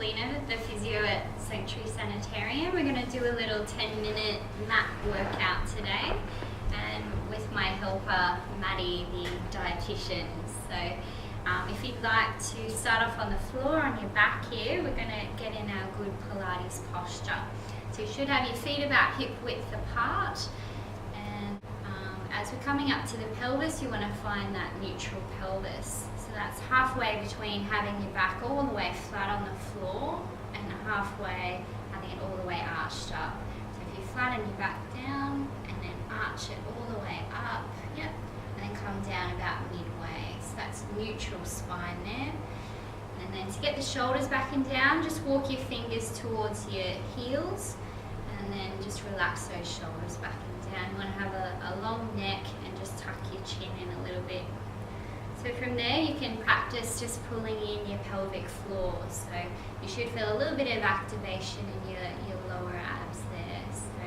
Paulina, the physio at Sanctuary Sanitarium. We're going to do a little 10-minute mat workout today, and with my helper Maddie, the dietitian. So if you'd like to start off on the floor on your back here, we're going to get in our good Pilates posture. So you should have your feet about hip width apart, and as we're coming up to the pelvis, you want to find that neutral pelvis. So that's halfway between having your back all the way flat on the floor and halfway having it all the way arched up. So if you flatten your back down and then arch it all the way up, yep, and then come down about midway. So that's neutral spine there. And then to get the shoulders back and down, just walk your fingers towards your heels and then just relax those shoulders back and down. You want to have a long neck and just tuck your chin in a little bit. So from there you can practice just pulling in your pelvic floor. So you should feel a little bit of activation in your lower abs there. So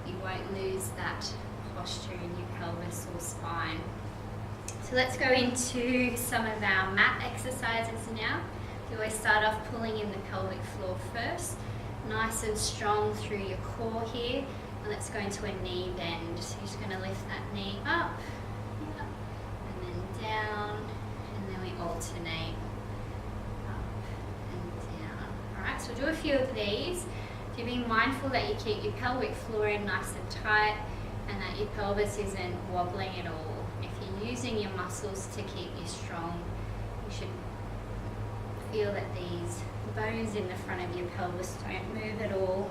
you won't lose that posture in your pelvis or spine. So let's go into some of our mat exercises now. We always start off pulling in the pelvic floor first, nice and strong through your core here. And let's go into a knee bend. So you're just going to lift that knee up, and then down, and then we alternate up and down. Alright, so we'll do a few of these. So being mindful that you keep your pelvic floor in nice and tight and that your pelvis isn't wobbling at all. If you're using your muscles to keep you strong, you should feel that these bones in the front of your pelvis don't move at all.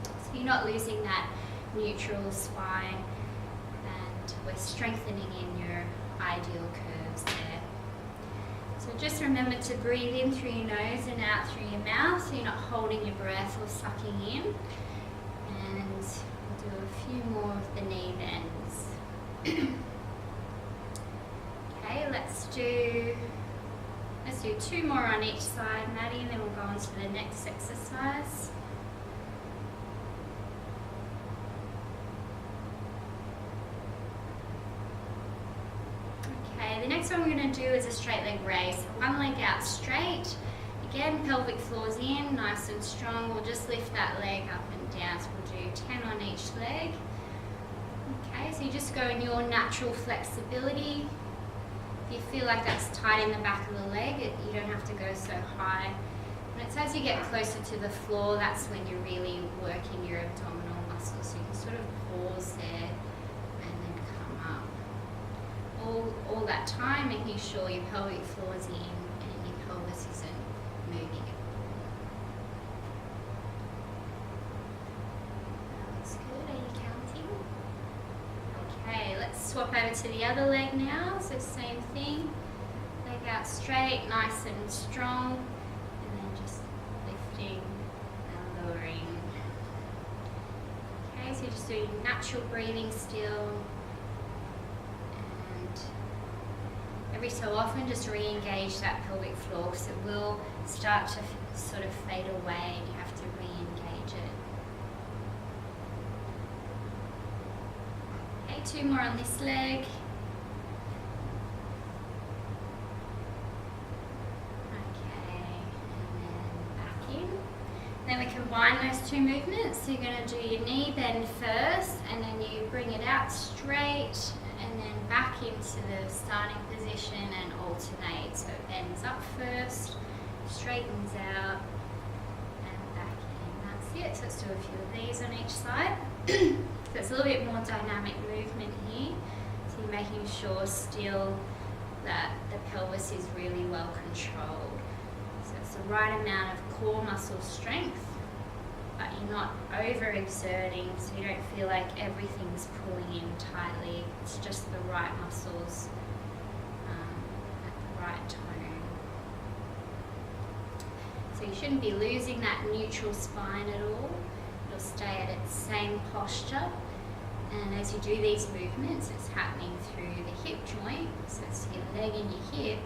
So you're not losing that neutral spine, and we're strengthening in your ideal curves there. So just remember to breathe in through your nose and out through your mouth, so you're not holding your breath or sucking in. And we'll do a few more of the knee bends. Okay, let's do 2 more on each side, Maddie, and then we'll go on to the next exercise. Okay, the next one we're going to do is a straight leg raise. So one leg out straight. Again, pelvic floor's in, nice and strong. We'll just lift that leg up and down. So we'll do 10 on each leg. Okay, so you just go in your natural flexibility. If you feel like that's tight in the back of the leg, you don't have to go so high. And it's as you get closer to the floor, that's when you're really working your abdominal muscles. So you can sort of pause there and then come up. All that time making sure your pelvic floor is in and your pelvis isn't moving at all. That's good. Are you counting? Okay, let's swap over to the other leg now. So same thing. Leg out straight, nice and strong, and then just lifting and lowering. Okay, so you're just doing natural breathing still. Every so often just re-engage that pelvic floor, because it will start to sort of fade away and you have to re-engage it. Okay, 2 more on this leg. Okay, and then back in. Then we combine those 2 movements. So you're going to do your knee bend first, and then you bring it out straight, and then back into the starting position and alternate. So it bends up first, straightens out, and back in. That's it. So let's do a few of these on each side. So it's a little bit more dynamic movement here. So you're making sure still that the pelvis is really well controlled. So it's the right amount of core muscle strength, but you're not overexerting, so you don't feel like everything's pulling in tightly. It's just the right muscles at the right tone. So you shouldn't be losing that neutral spine at all. It'll stay at its same posture. And as you do these movements, it's happening through the hip joint. So it's your leg and your hip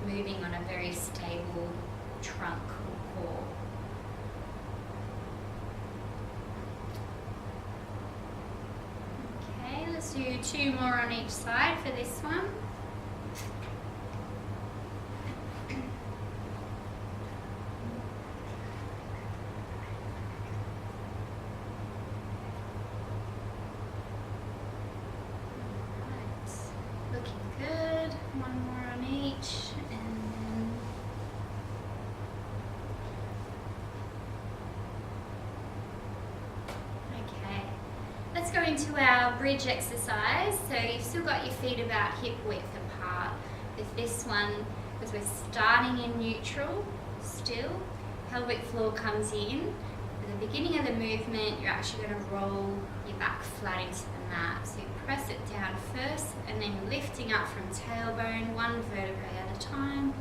moving on a very stable trunk or core. Let's do 2 more on each side for this one. looking good. One more on each, and then okay. Let's go into our bridge exercise. So you've still got your feet about hip width apart. With this one, because we're starting in neutral still, pelvic floor comes in. At the beginning of the movement, you're actually going to roll your back flat into the mat. So you press it down first, and then you're lifting up from tailbone, one vertebrae at a time,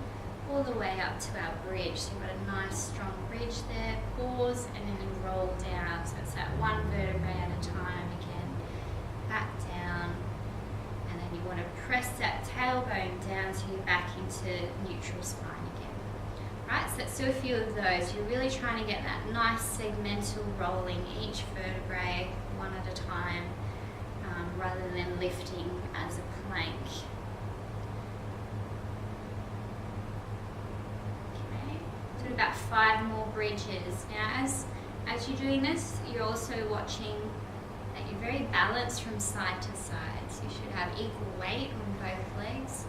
all the way up to our bridge. So you've got a nice strong bridge there. Pause, and then you roll down. So it's that one vertebrae at a time again. Back down, and then you want to press that tailbone down so you're back into neutral spine again. Right, so let's do a few of those. You're really trying to get that nice segmental rolling, each vertebrae one at a time, rather than lifting as a plank. Okay, do about 5 more bridges. Now, as you're doing this, you're also watching that you're very balanced from side to side. So you should have equal weight on both legs.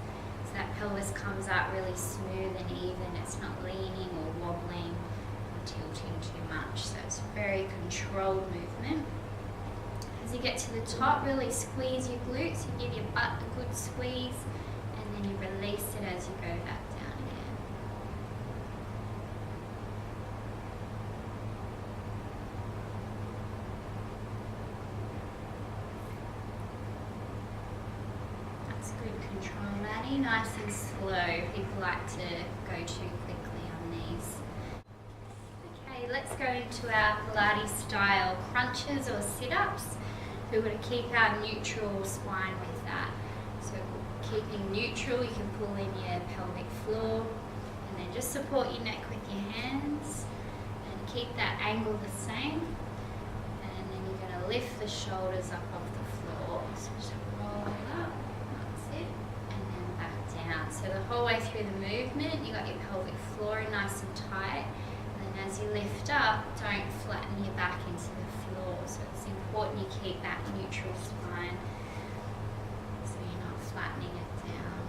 That pelvis comes out really smooth and even. It's not leaning or wobbling or tilting too much. So it's a very controlled movement. As you get to the top, really squeeze your glutes. You give your butt a good squeeze, and then you release it as you go back down again. That's good control, Maddie. Nice and slow. People like to go too quickly on these. Okay, let's go into our Pilates style crunches or sit-ups. So we're going to keep our neutral spine with that. So keeping neutral, you can pull in your pelvic floor, and then just support your neck with your hands and keep that angle the same. And then you're going to lift the shoulders up off the floor. So just roll up. So the whole way through the movement, you got your pelvic floor in nice and tight, and then as you lift up, don't flatten your back into the floor. So it's important you keep that neutral spine, so you're not flattening it down.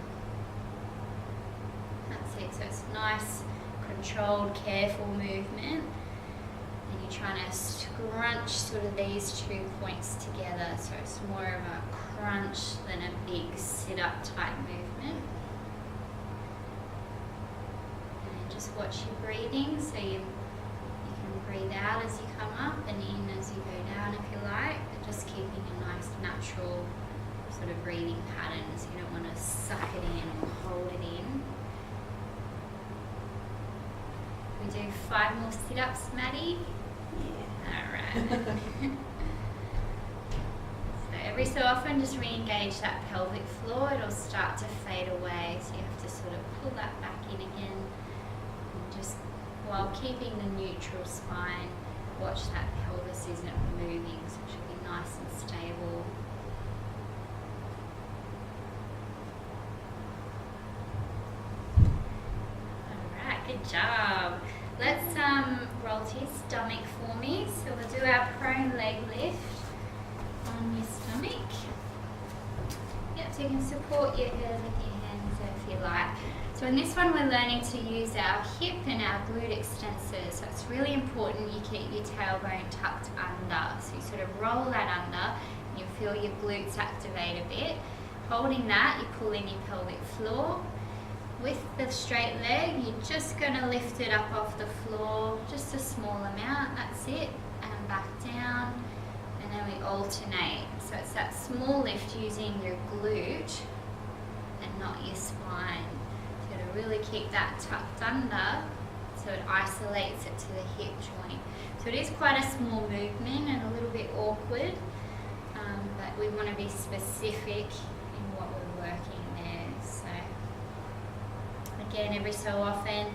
That's it. So it's nice, controlled, careful movement, and you're trying to scrunch sort of these 2 points together. So it's more of a crunch than a big sit-up type movement. Just watch your breathing, so you can breathe out as you come up and in as you go down if you like, but just keeping a nice natural sort of breathing pattern, so you don't want to suck it in or hold it in. We do 5 more sit-ups, Maddie? Yeah. Alright. So every so often just re-engage that pelvic floor. It'll start to fade away, so you have to sort of pull that back in again. Just while keeping the neutral spine, watch that pelvis isn't moving, so it should be nice and stable. Alright, good job. Let's roll to your stomach for me. So we'll do our prone leg lift on your stomach. Yep, so you can support your head with your hands if you like. So in this one, we're learning to use our hip and our glute extensors. So it's really important you keep your tailbone tucked under. So you sort of roll that under, and you'll feel your glutes activate a bit. Holding that, you pull in your pelvic floor. With the straight leg, you're just going to lift it up off the floor, just a small amount, that's it, and back down, and then we alternate. So it's that small lift using your glute and not your spine. To really keep that tucked under, so it isolates it to the hip joint. So it is quite a small movement and a little bit awkward, but we want to be specific in what we're working there. So again, every so often,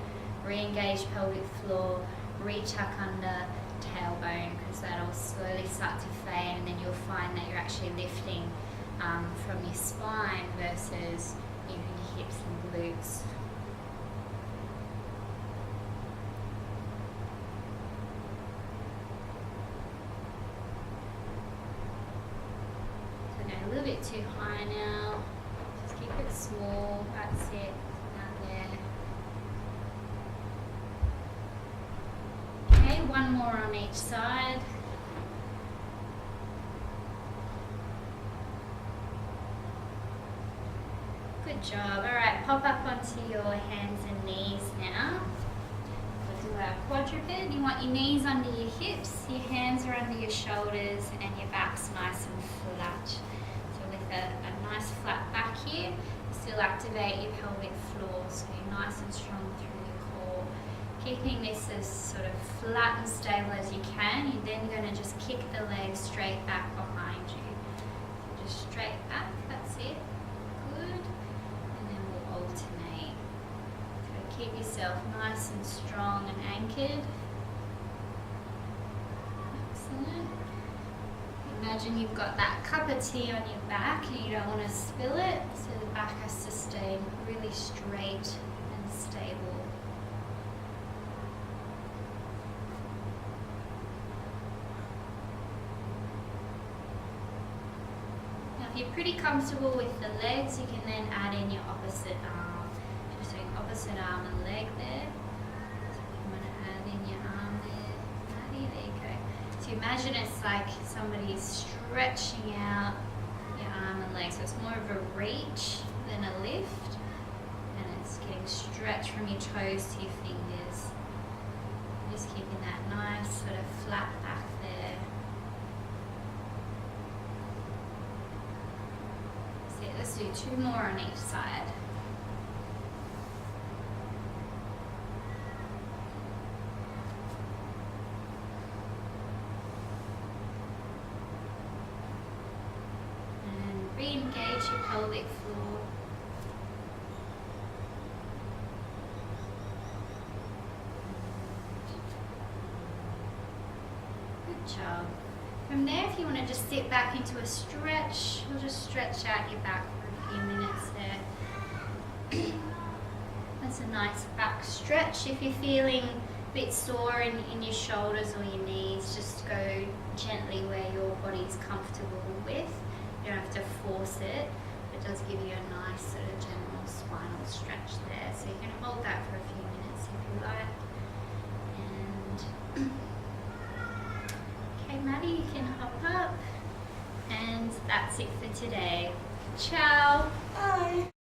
re-engage pelvic floor, re-tuck under tailbone, because that'll slowly start to fade, and then you'll find that you're actually lifting from your spine versus your hips and glutes. So now a little bit too high now. Just keep Keep it small, that's it, down there. Okay, one more on each side. Good job. Alright, pop up onto your hands and knees now. We'll do our quadruped. You want your knees under your hips, your hands are under your shoulders, and your back's nice and flat. So with a nice flat back here, you still activate your pelvic floor, so you're nice and strong through your core. Keeping this as sort of flat and stable as you can, you're then going to just kick the legs straight back behind you. So just straight back, that's it. Good. Alternate. So keep yourself nice and strong and anchored. Excellent. Imagine you've got that cup of tea on your back and you don't want to spill it, so the back has to stay really straight and stable. If you're pretty comfortable with the legs, you can then add in your opposite arm. Just doing opposite arm and leg there. So you want to add in your arm there. There you go. So imagine it's like somebody's stretching out your arm and leg. So it's more of a reach than a lift. And it's getting stretched from your toes to your fingers. Just keeping that nice sort of flat back there. Let's do two more on each side. And re-engage your pelvic floor. Good job. From there, if you want to just sit back into a stretch, we'll just stretch out your back for a few minutes there. That's a nice back stretch. If you're feeling a bit sore in your shoulders or your knees, just go gently where your body's comfortable with. You don't have to force it. It does give you a nice sort of general spinal stretch there. So you can hold that for a few minutes if you like. And okay, Maddie, you can hop up. And that's it for today. Ciao. Bye.